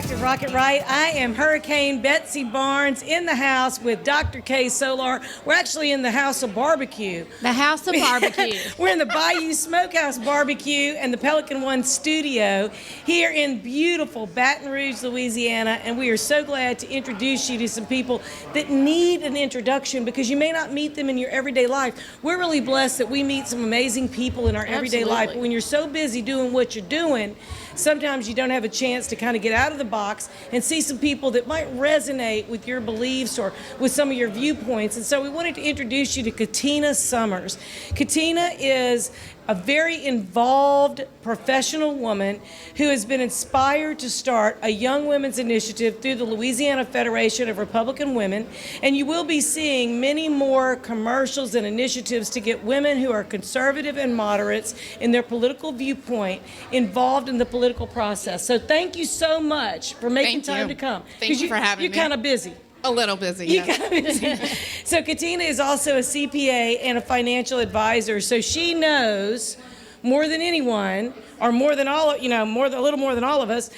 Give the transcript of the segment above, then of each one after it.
back to Rocket Right. I am Hurricane Betsy Barnes in the house with Dr. K. Solar. We're actually in the House of Barbecue. The House of Barbecue. We're in the Bayou Smokehouse Barbecue and the Pelican One studio here in beautiful Baton Rouge, Louisiana. And we are so glad to introduce you to some people that need an introduction because you may not meet them in your everyday life. We're really blessed that we meet some amazing people in our everyday life. But when you're so busy doing what you're doing, sometimes you don't have a chance to kind of get out of the box and see some people that might resonate with your beliefs or with some of your viewpoints. And so we wanted to introduce you to Katina Summers. Katina is a very involved professional woman who has been inspired to start a young women's initiative through the Louisiana Federation of Republican Women. And you will be seeing many more commercials and initiatives to get women who are conservative and moderates in their political viewpoint involved in the political process. So thank you so much for making time to come. Thank you for having me. You're kind of busy. A little busy, yes. So Katina is also a CPA and a financial advisor, so she knows more than anyone, or more than all, a little more than all of us,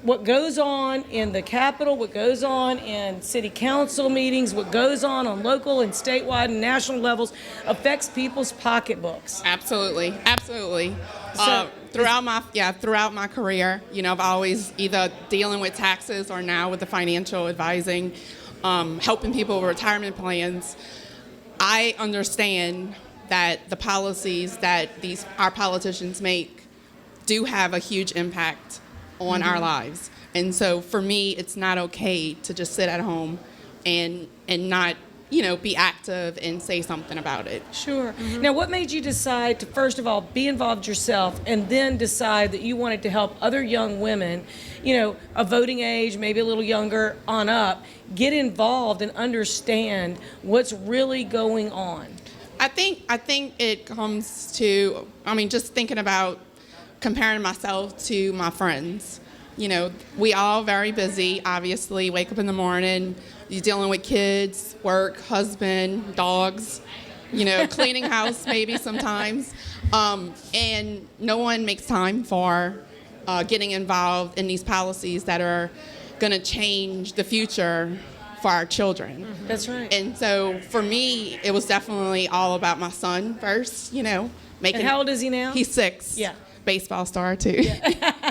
what goes on in the Capitol, what goes on in city council meetings, what goes on local and statewide and national levels affects people's pocketbooks. Absolutely. So, throughout my career, I've always either dealing with taxes or now with the financial advising, helping people with retirement plans. I understand that the policies that our politicians make do have a huge impact on our lives. And so for me, it's not okay to just sit at home and not, be active and say something about it. Sure. Now, what made you decide to, first of all, be involved yourself and then decide that you wanted to help other young women, a voting age, maybe a little younger on up, get involved and understand what's really going on? I think it comes to, just thinking about comparing myself to my friends. We all very busy, obviously, wake up in the morning, you're dealing with kids, work, husband, dogs, cleaning house maybe sometimes. And no one makes time for getting involved in these policies that are going to change the future for our children. That's right. And so for me, it was definitely all about my son first, And how old is he now? He's 6. Yeah. Baseball star too. Yeah.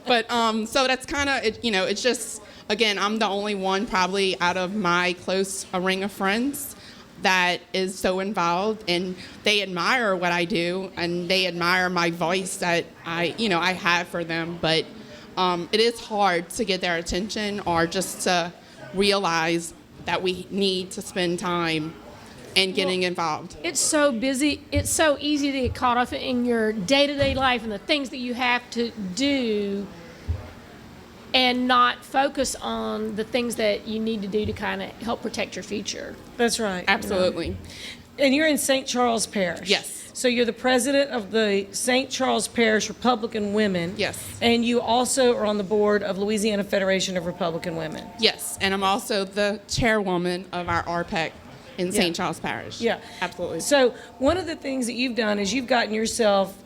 But so that's kind of, it's just, again, I'm the only one probably out of my close ring of friends that is so involved, and they admire what I do and they admire my voice that I have for them. But it is hard to get their attention or just to realize that we need to spend time and getting involved. It's so busy. It's so easy to get caught up in your day-to-day life and the things that you have to do and not focus on the things that you need to do to kind of help protect your future. That's right. Absolutely. And you're in St. Charles Parish. Yes. So you're the president of the St. Charles Parish Republican Women. Yes. And you also are on the board of Louisiana Federation of Republican Women. Yes, and I'm also the chairwoman of our RPEC in St. Charles Parish. Yeah. Absolutely. So one of the things that you've done is you've gotten yourself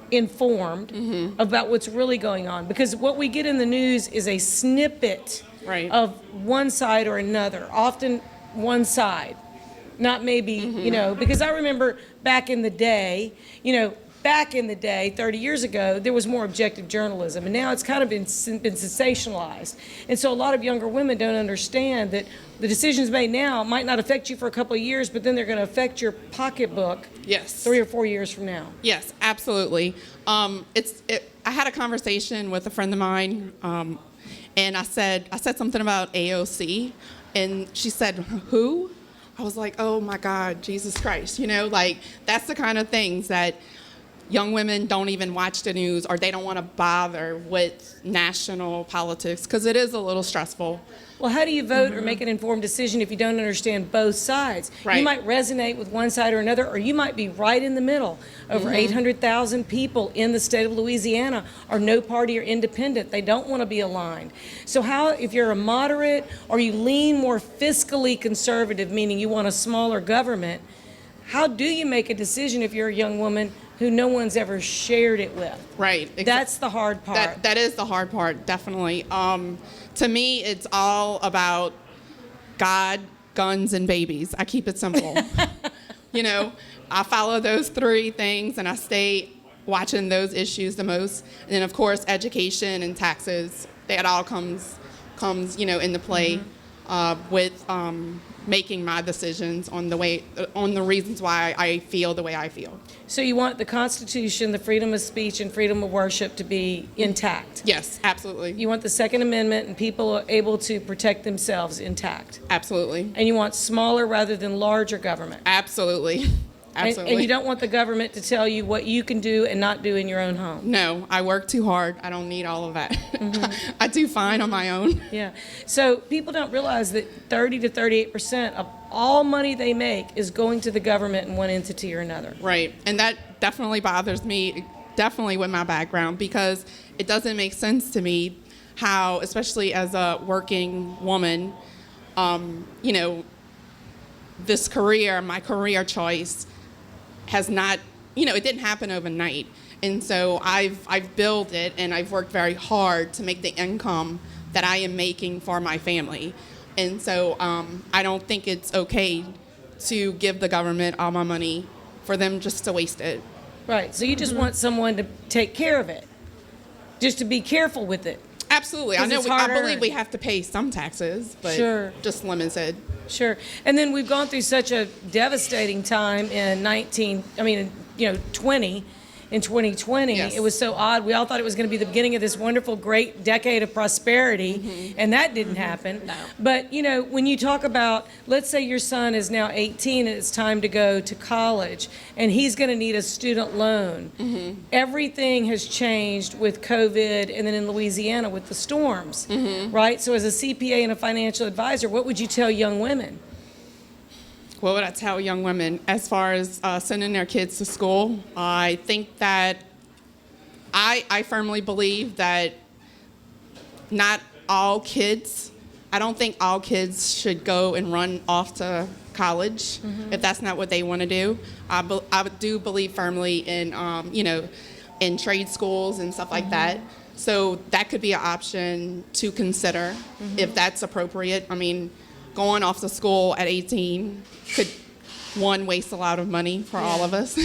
informed about what's really going on, because what we get in the news is a snippet of one side or another, often one side, not maybe, because I remember back in the day, 30 years ago, there was more objective journalism, and now it's kind of been sensationalized. And so a lot of younger women don't understand that the decisions made now might not affect you for a couple of years, but then they're going to affect your pocketbook 3 or 4 years from now. Yes, absolutely. I had a conversation with a friend of mine, and I said something about AOC, and she said, "Who?" I was like, "Oh my God, Jesus Christ!" That's the kind of things that young women don't even watch the news, or they don't want to bother with national politics because it is a little stressful. Well, how do you vote or make an informed decision if you don't understand both sides? Right. You might resonate with one side or another, or you might be right in the middle. Over 800,000 people in the state of Louisiana are no party or independent. They don't want to be aligned. So how, if you're a moderate or you lean more fiscally conservative, meaning you want a smaller government, how do you make a decision if you're a young woman who no one's ever shared it with. Right. That's the hard part. That is the hard part, definitely. To me, it's all about God, guns, and babies. I keep it simple. You know, I follow those three things, and I stay watching those issues the most. And then, of course, education and taxes. That all comes into play with making my decisions on the reasons why I feel the way I feel. So you want the Constitution, the freedom of speech, and freedom of worship to be intact? Yes, absolutely. You want the Second Amendment and people are able to protect themselves intact? Absolutely. And you want smaller rather than larger government? Absolutely. Absolutely. And you don't want the government to tell you what you can do and not do in your own home? No, I work too hard. I don't need all of that. I do fine on my own. Yeah. So people don't realize that 30 to 38% of all money they make is going to the government in one entity or another. Right. And that definitely bothers me, definitely with my background, because it doesn't make sense to me how, especially as a working woman, this career, my career choice, has not, it didn't happen overnight. And so I've built it, and I've worked very hard to make the income that I am making for my family. And so I don't think it's okay to give the government all my money for them just to waste it. Right. So you just want someone to take care of it, just to be careful with it. Absolutely. I believe we have to pay some taxes, but Sure. just limited. Sure. And then we've gone through such a devastating time in 20. In 2020, Yes. It was so odd. We all thought it was going to be the beginning of this wonderful, great decade of prosperity, and that didn't happen. No. But, when you talk about, let's say your son is now 18 and it's time to go to college, and he's going to need a student loan. Everything has changed with COVID, and then in Louisiana with the storms, right? So as a CPA and a financial advisor, what would you tell young women? What would I tell young women as far as sending their kids to school? I think that I firmly believe that not all kids, I don't think all kids should go and run off to college if that's not what they want to do. I do believe firmly in, in trade schools and stuff like that. So that could be an option to consider if that's appropriate. I mean, going off to school at 18 could, waste a lot of money for all of us.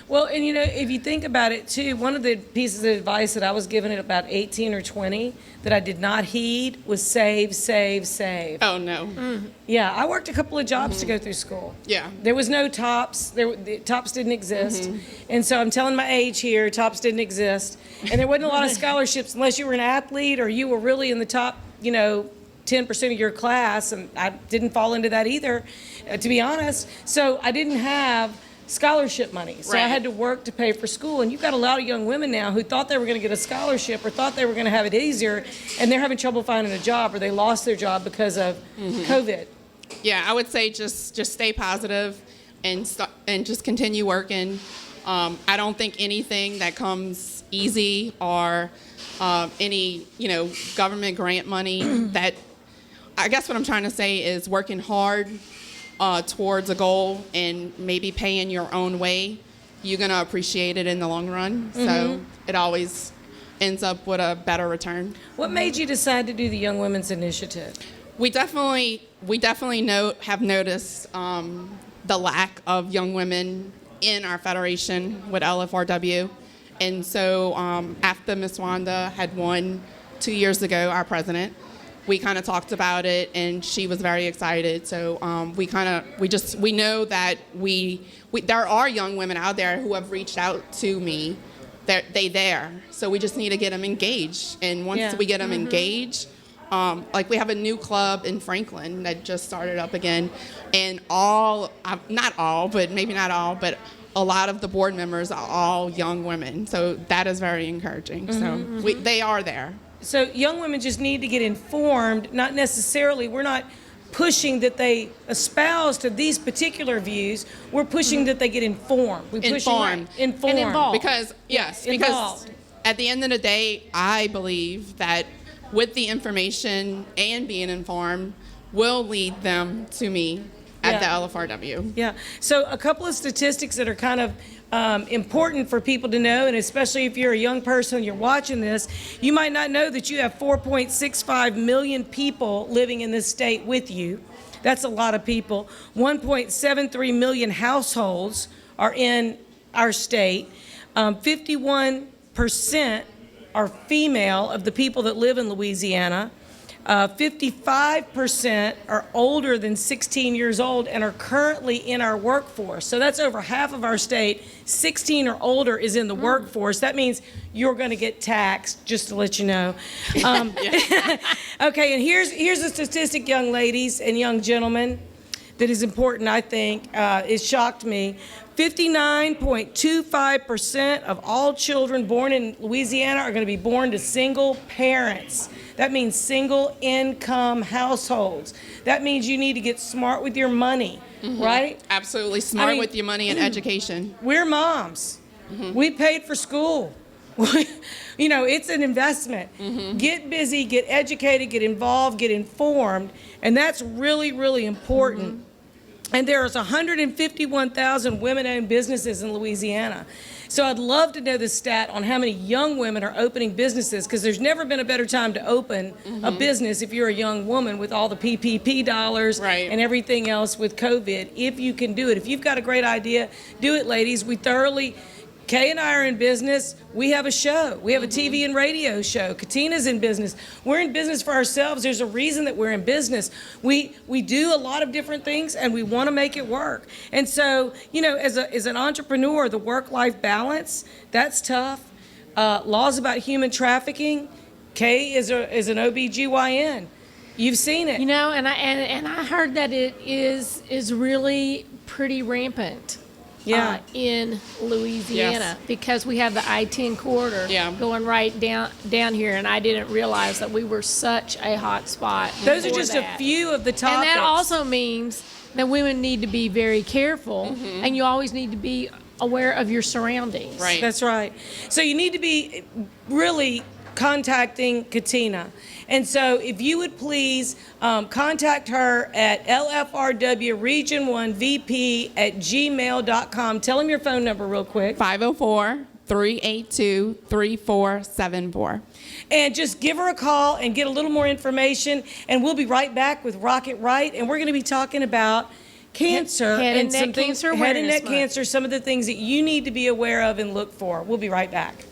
Well, and if you think about it too, one of the pieces of advice that I was given at about 18 or 20 that I did not heed was save, save, save. Oh, no. Yeah, I worked a couple of jobs to go through school. Yeah. There was no TOPS. The TOPS didn't exist. And so I'm telling my age here, TOPS didn't exist. And there wasn't a lot of scholarships unless you were an athlete or you were really in the top, 10% of your class, and I didn't fall into that either, to be honest. So I didn't have scholarship money. So I Right. had to work to pay for school. And you've got a lot of young women now who thought they were going to get a scholarship or thought they were going to have it easier, and they're having trouble finding a job, or they lost their job because of COVID. Yeah, I would say just stay positive and just continue working. I don't think anything that comes easy or any government grant money that, I guess what I'm trying to say is working hard towards a goal and maybe paying your own way, you're going to appreciate it in the long run. So it always ends up with a better return. What made you decide to do the Young Women's Initiative? We definitely have noticed the lack of young women in our federation with LFRW. And so after Miss Wanda had won 2 years ago, our president, we kind of talked about it, and she was very excited. So we know that there are young women out there who have reached out to me. They there. So we just need to get them engaged. And once we get them engaged, like we have a new club in Franklin that just started up again, and not all, but a lot of the board members are all young women. So that is very encouraging. So they are there. So young women just need to get informed, not necessarily, we're not pushing that they espouse to these particular views, we're pushing that they get informed. We push Informed. Informed. And involved. Because Involved. At the end of the day, I believe that with the information and being informed will lead them to me at the LFRW. Yeah. So a couple of statistics that are kind of important for people to know, and especially if you're a young person and you're watching this, you might not know that you have 4.65 million people living in this state with you. That's a lot of people. 1.73 million households are in our state. 51% are female of the people that live in Louisiana. 55% are older than 16 years old and are currently in our workforce. So that's over half of our state. 16 or older is in the workforce. That means you're going to get taxed, just to let you know. Okay, and here's a statistic, young ladies and young gentlemen, that is important, I think. It shocked me. 59.25% of all children born in Louisiana are going to be born to single parents. That means single income households. That means you need to get smart with your money, right? Absolutely smart with your money and education. We're moms. We paid for school. You know, it's an investment. Get busy, get educated, get involved, get informed, and that's really, really important. And there's 151,000 women-owned businesses in Louisiana. So I'd love to know the stat on how many young women are opening businesses, because there's never been a better time to open a business if you're a young woman with all the PPP dollars and everything else with COVID, if you can do it. If you've got a great idea, do it, ladies. Kay and I are in business. We have a show. We have a TV and radio show. Katina's in business. We're in business for ourselves. There's a reason that we're in business. We do a lot of different things, and we want to make it work. And so, you know, as an entrepreneur, the work-life balance, that's tough. Laws about human trafficking. Kay is an OBGYN. You've seen it. You know, and I heard that it is really pretty rampant. In Louisiana, because we have the I-10 corridor going right down here, and I didn't realize that we were such a hot spot. Those are just a few of the topics. And that also means that women need to be very careful, and you always need to be aware of your surroundings. Right. That's right. So you need to be really contacting Katina. And so if you would please contact her at lfrwregion1vp@gmail.com. Tell them your phone number real quick. 504-382-3474. And just give her a call and get a little more information. And we'll be right back with Rocket Right. And we're going to be talking about cancer Head and neck cancer, head and neck cancer, some of the things that you need to be aware of and look for. We'll be right back.